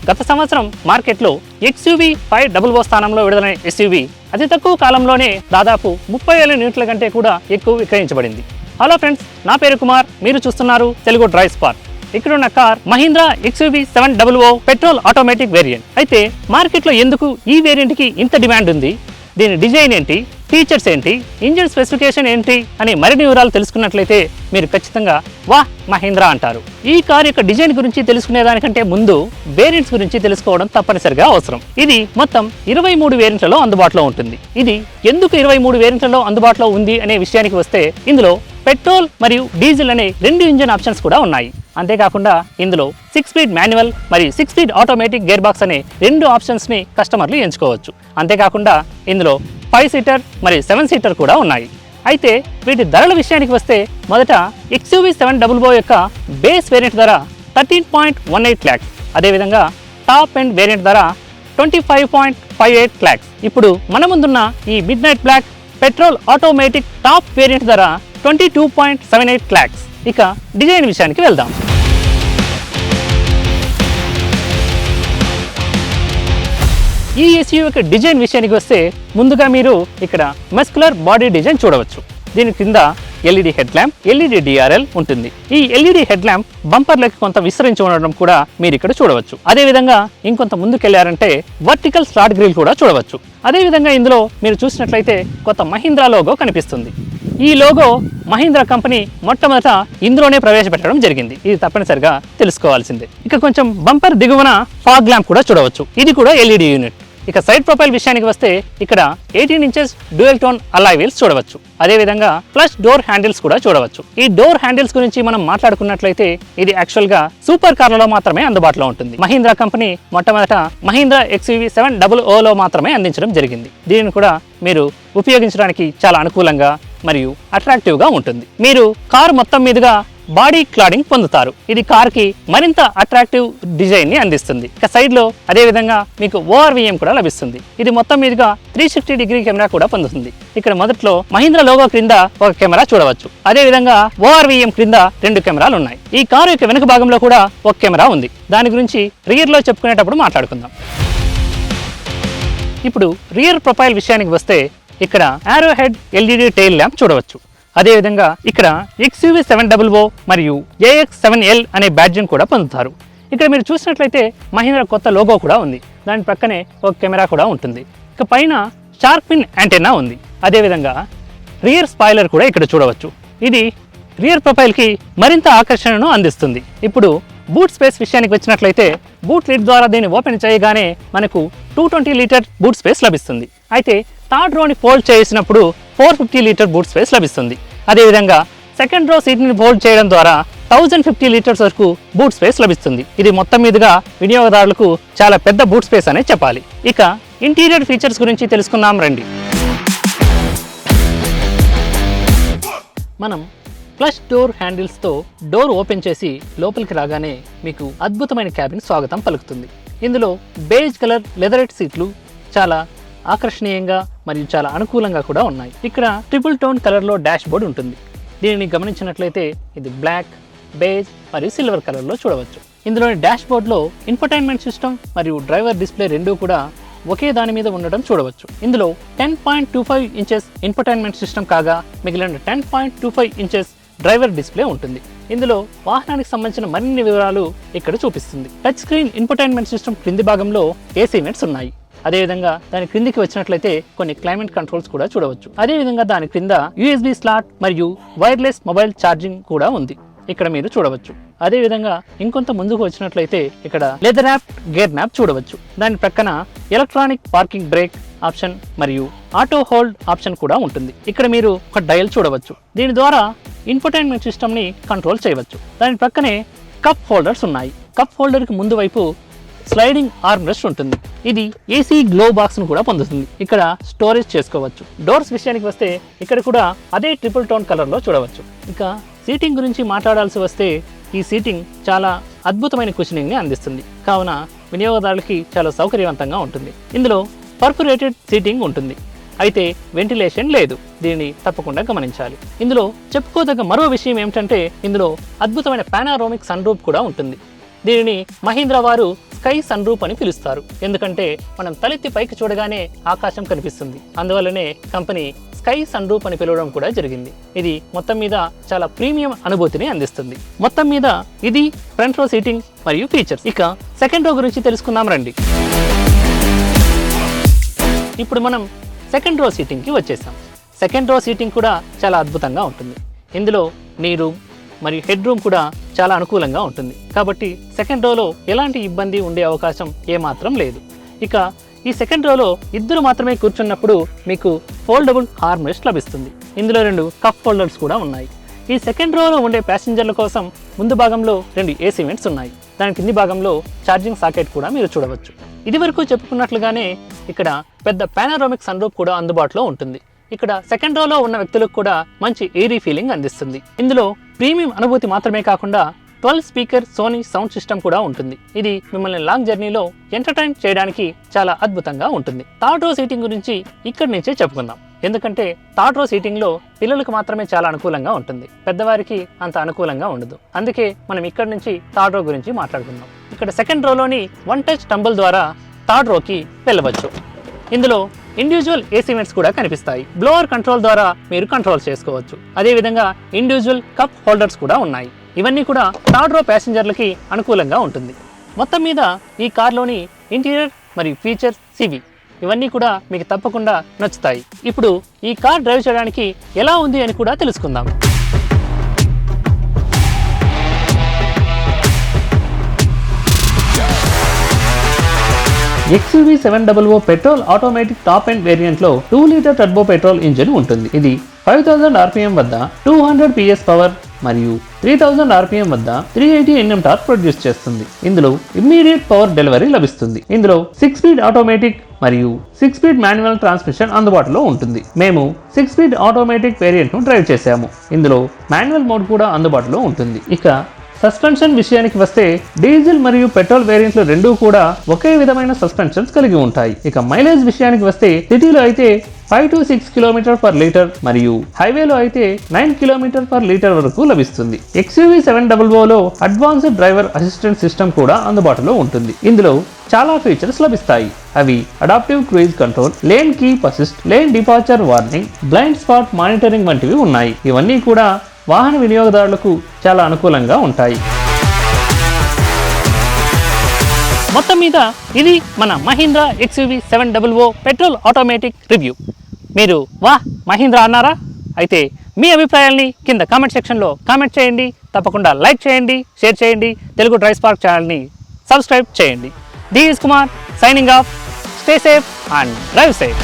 గత సంవత్సరం మార్కెట్లో XUV500 స్థానంలో విడుదలైన SUV అతి తక్కువ కాలంలోనే దాదాపు 30,000 యూనిట్ల కంటే కూడా ఎక్కువ విక్రయించబడింది. హలో ఫ్రెండ్స్, నా పేరు కుమార్, మీరు చూస్తున్నారు తెలుగు డ్రైవ్ స్పార్క్. ఇక్కడ ఉన్న car Mahindra XUV700 petrol automatic variant. అయితే మార్కెట్లో ఎందుకు ఈ వేరియంట్కి ఇంత డిమాండ్ ఉంది, దీని డిజైన్ ఏంటి, ఫీచర్స్ ఏంటి, ఇంజిన్ స్పెసిఫికేషన్ ఏంటి అని మరిన్ని వివరాలు తెలుసుకున్నట్లయితే మీరు ఖచ్చితంగా వాహ్ మహీంద్రా అంటారు. ఈ కార్ యొక్క డిజైన్ గురించి తెలుసుకునే దానికంటే ముందు వేరియంట్స్ గురించి తెలుసుకోవడం తప్పనిసరిగా అవసరం. ఇది మొత్తం 23 వేరియంట్లలో అందుబాటులో ఉంటుంది. ఇది ఎందుకు 23 వేరియంట్లలో అందుబాటులో ఉంది అనే విషయానికి వస్తే, ఇందులో పెట్రోల్ మరియు డీజిల్ అనే 2 ఇంజిన్ ఆప్షన్స్ కూడా ఉన్నాయి. అంతేకాకుండా ఇందులో 6 స్పీడ్ మాన్యువల్ మరియు 6 స్పీడ్ ఆటోమేటిక్ గేర్ బాక్స్ అనే 2 ఆప్షన్స్ని కస్టమర్లు ఎంచుకోవచ్చు. అంతేకాకుండా ఇందులో 5 సీటర్ మరియు 7 సీటర్ కూడా ఉన్నాయి. అయితే వీటి ధరల విషయానికి వస్తే, మొదట XUV700 యొక్క బేస్ వేరియంట్ ధర 13.18 lakhs, అదేవిధంగా టాప్ ఎండ్ వేరియంట్ ధర 25.58 lakhs. ఇప్పుడు మన ముందున్న ఈ midnight black petrol automatic top variant ధర 22.78 lakhs. ఇక డిజైన్ విషయానికి వెళ్దాం. ఈ SUV యొక్క డిజైన్ విషయానికి వస్తే, ముందుగా మీరు ఇక్కడ మస్కులర్ బాడీ డిజైన్ చూడవచ్చు. దీని కింద LED head lamp, LED DRL ఉంటుంది. ఈ LED హెడ్ ల్యాంప్ బంపర్లకి కొంత విస్తరించి ఉండడం కూడా మీరు ఇక్కడ చూడవచ్చు. అదేవిధంగా ఇంకొంత ముందుకెళ్లారంటే వర్టికల్ స్లాట్ గ్రిల్ కూడా చూడవచ్చు. అదేవిధంగా ఇందులో మీరు చూసినట్లయితే కొత్త మహీంద్రా లోగో కనిపిస్తుంది. ఈ లోగో మహీంద్రా కంపెనీ మొట్టమొదట ఇందులోనే ప్రవేశపెట్టడం జరిగింది. ఇది తప్పనిసరిగా తెలుసుకోవాల్సిందే. ఇక కొంచెం బంపర్ దిగువన ఫాగ్ ల్యాంప్ కూడా చూడవచ్చు. ఇది కూడా LED యూనిట్. ఇక సైడ్ ప్రొఫైల్ విషయానికి వస్తే, ఇక్కడ 18 inches dual tone alloy wheels చూడవచ్చు. అదేవిధంగా ఫ్లష్ డోర్ హ్యాండిల్స్ కూడా చూడవచ్చు. ఈ డోర్ హ్యాండిల్స్ గురించి మనం మాట్లాడుకున్నట్లయితే, ఇది యాక్చువల్ గా సూపర్ కార్లలో మాత్రమే అందుబాటులో ఉంటుంది. మహీంద్రా కంపెనీ మొట్టమొదట Mahindra XUV700 లో మాత్రమే అందించడం జరిగింది. దీనిని కూడా మీరు ఉపయోగించడానికి చాలా అనుకూలంగా మరియు అట్రాక్టివ్ గా ఉంటుంది. మీరు కారు మొత్తం మీదుగా బాడీ క్లాడింగ్ పొందుతారు. ఇది కార్ కి మరింత అట్రాక్టివ్ డిజైన్ ని అందిస్తుంది. ఇక సైడ్ లో అదే విధంగా మీకు ORVM కూడా లభిస్తుంది. ఇది మొత్తం మీదుగా 360 డిగ్రీ కెమెరా కూడా పొందుతుంది. ఇక్కడ మొదట్లో మహీంద్రా లోగో క్రింద ఒక కెమెరా చూడవచ్చు. అదే విధంగా ORVM క్రింద 2 కెమెరాలు ఉన్నాయి. ఈ కారు యొక్క వెనుక భాగంలో కూడా ఒక కెమెరా ఉంది. దాని గురించి రియర్ లో చెప్పుకునేటప్పుడు మాట్లాడుకుందాం. ఇప్పుడు రియర్ ప్రొఫైల్ విషయానికి వస్తే, ఇక్కడ ఆరో హెడ్ LED టైల్ ల్యాంప్ చూడవచ్చు. అదేవిధంగా ఇక్కడ XUV700 మరియు AX7L అనే బ్యాడ్జింగ్ కూడా పొందుతారు. ఇక్కడ మీరు చూసినట్లయితే మహీంద్రా కొత్త లోగో కూడా ఉంది. దాని పక్కనే ఒక కెమెరా కూడా ఉంటుంది. ఇక పైన షార్క్ పిన్ యాంటెన్నా ఉంది. అదేవిధంగా రియర్ స్పాయిలర్ కూడా ఇక్కడ చూడవచ్చు. ఇది రియర్ ప్రొఫైల్కి మరింత ఆకర్షణను అందిస్తుంది. ఇప్పుడు బూట్ స్పేస్ విషయానికి వచ్చినట్లయితే, బూట్ లిడ్ ద్వారా దీన్ని ఓపెన్ చేయగానే మనకు 220 లీటర్ బూట్ స్పేస్ లభిస్తుంది. అయితే థర్డ్ రోని ఫోల్డ్ చేసినప్పుడు 450 లీటర్ బూట్ స్పేస్ లభిస్తుంది. అదేవిధంగా సెకండ్ రో సీట్ని ఫోల్డ్ చేయడం ద్వారా 1050 లీటర్స్ వరకు బూట్ స్పేస్ లభిస్తుంది. ఇది మొత్తం మీదుగా వినియోగదారులకు చాలా పెద్ద బూట్ స్పేస్ అనే చెప్పాలి. ఇక ఇంటీరియర్ ఫీచర్స్ గురించి తెలుసుకుందాం రండి. మనం ఫ్లష్ డోర్ హ్యాండిల్స్తో డోర్ ఓపెన్ చేసి లోపలికి రాగానే మీకు అద్భుతమైన క్యాబిన్ స్వాగతం పలుకుతుంది. ఇందులో బేజ్ కలర్ లెదరెట్ సీట్లు చాలా ఆకర్షణీయంగా మరియు చాలా అనుకూలంగా కూడా ఉన్నాయి. ఇక్కడ ట్రిపుల్ టోన్ కలర్లో డాష్ బోర్డ్ ఉంటుంది. దీనిని గమనించినట్లయితే ఇది బ్లాక్, బేజ్ మరియు సిల్వర్ కలర్లో చూడవచ్చు. ఇందులోని డాష్ బోర్డ్లో ఇన్ఫోటైన్మెంట్ సిస్టమ్ మరియు డ్రైవర్ డిస్ప్లే రెండూ కూడా ఒకే దాని మీద ఉండడం చూడవచ్చు. ఇందులో 10.25 ఇంచెస్ ఇన్ఫోటైన్మెంట్ సిస్టమ్ కాగా, మిగిలిన 10.25 ఇంచెస్ డ్రైవర్ డిస్ప్లే ఉంటుంది. ఇందులో వాహనానికి సంబంధించిన మరిన్ని వివరాలు ఇక్కడ చూపిస్తుంది. టచ్ స్క్రీన్ ఇన్ఫోటైన్మెంట్ సిస్టమ్ క్రింది భాగంలో AC వెంట్స్ ఉన్నాయి. అదేవిధంగా దాని క్రిందికి వచ్చినట్లయితే కొన్ని క్లైమేట్ కంట్రోల్స్ కూడా చూడవచ్చు. అదేవిధంగా దాని క్రింద USB స్లాట్ మరియు వైర్లెస్ మొబైల్ ఛార్జింగ్ కూడా ఉంది. ఇక్కడ మీరు చూడవచ్చు. అదేవిధంగా ఇంకొంత ముందుకు వచ్చినట్లయితే ఇక్కడ లెదర్ యాప్ గేర్ మ్యాప్ చూడవచ్చు. దాని ప్రక్కన ఎలక్ట్రానిక్ పార్కింగ్ బ్రేక్ ఆప్షన్ మరియు ఆటో హోల్డ్ ఆప్షన్ కూడా ఉంటుంది. ఇక్కడ మీరు ఒక డయల్ చూడవచ్చు. దీని ద్వారా ఇన్ఫోటైన్మెంట్ సిస్టమ్ ని కంట్రోల్ చేయవచ్చు. దాని ప్రక్కనే కప్ హోల్డర్స్ ఉన్నాయి. కప్ హోల్డర్ కి ముందు వైపు స్లైడింగ్ ఆర్మ్ రెస్ట్ ఉంటుంది. ఇది AC గ్లో బాక్స్ ను కూడా పొందుతుంది. ఇక్కడ స్టోరేజ్ చేసుకోవచ్చు. డోర్స్ విషయానికి వస్తే, ఇక్కడ కూడా అదే ట్రిపుల్ టోన్ కలర్ లో చూడవచ్చు. ఇక సీటింగ్ గురించి మాట్లాడాల్సి వస్తే, ఈ సీటింగ్ చాలా అద్భుతమైన కుషనింగ్ ని అందిస్తుంది. కావున వినియోగదారులకి చాలా సౌకర్యవంతంగా ఉంటుంది. ఇందులో పర్ఫొరేటెడ్ సీటింగ్ ఉంటుంది. అయితే వెంటిలేషన్ లేదు. దీనిని తప్పకుండా గమనించాలి. ఇందులో చెప్పుకోదగ్గ మరో విషయం ఏమిటంటే, ఇందులో అద్భుతమైన పానారోమిక్ సన్ రూఫ్ కూడా ఉంటుంది. దీనిని మహీంద్రా వారు స్కై సన్ రూఫ్ అని పిలుస్తారు. ఎందుకంటే మనం తలెత్తి పైకి చూడగానే ఆకాశం కనిపిస్తుంది. అందువల్లనే కంపెనీ స్కై సన్ రూఫ్ అని పిలవడం కూడా జరిగింది. ఇది మొత్తం మీద చాలా ప్రీమియం అనుభూతిని అందిస్తుంది. మొత్తం మీద ఇది ఫ్రంట్ రో సీటింగ్ మరియు ఫీచర్స్. ఇక సెకండ్ రో గురించి తెలుసుకుందాం రండి. ఇప్పుడు మనం సెకండ్ రో సీటింగ్కి వచ్చేసాం. సెకండ్ రో సీటింగ్ కూడా చాలా అద్భుతంగా ఉంటుంది. ఇందులో నీ రూమ్ మరియు హెడ్ రూమ్ కూడా చాలా అనుకూలంగా ఉంటుంది. కాబట్టి సెకండ్ రోలో ఎలాంటి ఇబ్బంది ఉండే అవకాశం ఏమాత్రం లేదు. ఇక ఈ సెకండ్ రోలో ఇద్దరు మాత్రమే కూర్చున్నప్పుడు మీకు ఫోల్డబుల్ ఆర్మ్ రెస్ట్ లభిస్తుంది. ఇందులో 2 కప్ హోల్డర్స్ కూడా ఉన్నాయి. ఈ సెకండ్ రోలో ఉండే ప్యాసింజర్ల కోసం ముందు భాగంలో 2 ఏసీ వెంట్స్ ఉన్నాయి. దాని కింది భాగంలో ఛార్జింగ్ సాకెట్ కూడా మీరు చూడవచ్చు. ఇది వరకు చెప్పుకున్నట్లుగానే ఇక్కడ పెద్ద పానోరామిక్ సన్ రూఫ్ కూడా అందుబాటులో ఉంటుంది. ఇక్కడ సెకండ్ రోలో ఉన్న వ్యక్తులకు కూడా మంచి ఎయిరీ ఫీలింగ్ అందిస్తుంది. ఇందులో ప్రీమియం అనుభూతి మాత్రమే కాకుండా 12 స్పీకర్ సోనీ సౌండ్ సిస్టమ్ కూడా ఉంటుంది. ఇది మిమ్మల్ని లాంగ్ జర్నీలో ఎంటర్టైన్ చేయడానికి చాలా అద్భుతంగా ఉంటుంది. థర్డ్ రో సీటింగ్ గురించి ఇక్కడి నుంచే చెప్పుకుందాం. ఎందుకంటే థర్డ్ రో సీటింగ్లో పిల్లలకు మాత్రమే చాలా అనుకూలంగా ఉంటుంది, పెద్దవారికి అంత అనుకూలంగా ఉండదు. అందుకే మనం ఇక్కడి నుంచి థర్డ్ రో గురించి మాట్లాడుకుందాం. ఇక్కడ సెకండ్ రోలోని 1 టచ్ టంబుల్ ద్వారా థర్డ్ రోకి వెళ్ళవచ్చు. ఇందులో ఇండివిజువల్ ఏసీ వెంట్స్ కూడా కనిపిస్తాయి. బ్లోవర్ కంట్రోల్ ద్వారా మీరు కంట్రోల్ చేసుకోవచ్చు. అదేవిధంగా ఇండివిజువల్ కప్ హోల్డర్స్ కూడా ఉన్నాయి. ఇవన్నీ కూడా థర్డ్ రో ప్యాసింజర్లకి అనుకూలంగా ఉంటుంది. మొత్తం మీద ఈ కార్లోని ఇంటీరియర్ మరియు ఫీచర్స్ సివి ఇవన్నీ కూడా మీకు తప్పకుండా నచ్చుతాయి. ఇప్పుడు ఈ కార్ డ్రైవ్ చేయడానికి ఎలా ఉంది అని కూడా తెలుసుకుందాం. XUV700 petrol automatic top end వేరియంట్లో 2 లీటర్ టర్బో పెట్రోల్ ఇంజిన్ ఉంటుంది. ఇది 5000 RPM వద్ద 200 PS పవర్ మరియు 3000 RPM వద్ద 380 Nm టార్క్ ప్రొడ్యూస్ చేస్తుంది. ఇందులో ఇమ్మీడియట్ పవర్ డెలివరీ లభిస్తుంది. ఇందులో 6 స్పీడ్ ఆటోమేటిక్ మరియు 6 స్పీడ్ మాన్యువల్ ట్రాన్స్మిషన్ అందుబాటులో ఉంటుంది. మేము 6 స్పీడ్ ఆటోమేటిక్ వేరియంట్ ను డ్రైవ్ చేశాము. ఇందులో మాన్యువల్ మోడ్ కూడా అందుబాటులో ఉంటుంది. ఇక సస్పెన్షన్ విషయానికి వస్తే డీజిల్ మరియు పెట్రోల్ వేరియంట్లు రెండూ కూడా ఒకే విధమైన సస్పెన్షన్స్ కలిగి ఉంటాయి. ఇక మైలేజ్ విషయానికి వస్తే సిటీలో అయితే 5 to 6 km/లీటర్ మరియు హైవేలో అయితే 9 km/లీటర్ వరకు లభిస్తుంది. XUV700లో అడ్వాన్స్డ్ డ్రైవర్ అసిస్టెంట్ సిస్టమ్ కూడా అందుబాటులో ఉంటుంది. ఇందులో చాలా ఫీచర్స్ లభిస్తాయి. అవి adaptive cruise control, lane keep assist, lane departure warning, blind spot monitoring వంటివి ఉన్నాయి. ఇవన్నీ కూడా వాహన వినియోగదారులకు చాలా అనుకూలంగా ఉంటాయి. మొత్తం మీద ఇది మన Mahindra XUV700 petrol automatic review. మీరు మహీంద్రా అన్నారా? అయితే మీ అభిప్రాయాల్ని కింద కామెంట్ సెక్షన్లో కామెంట్ చేయండి. తప్పకుండా లైక్ చేయండి, షేర్ చేయండి. తెలుగు డ్రైవ్ స్పార్క్ ఛానల్ని సబ్స్క్రైబ్ చేయండి. This is Kumar signing off. Stay safe and drive safe.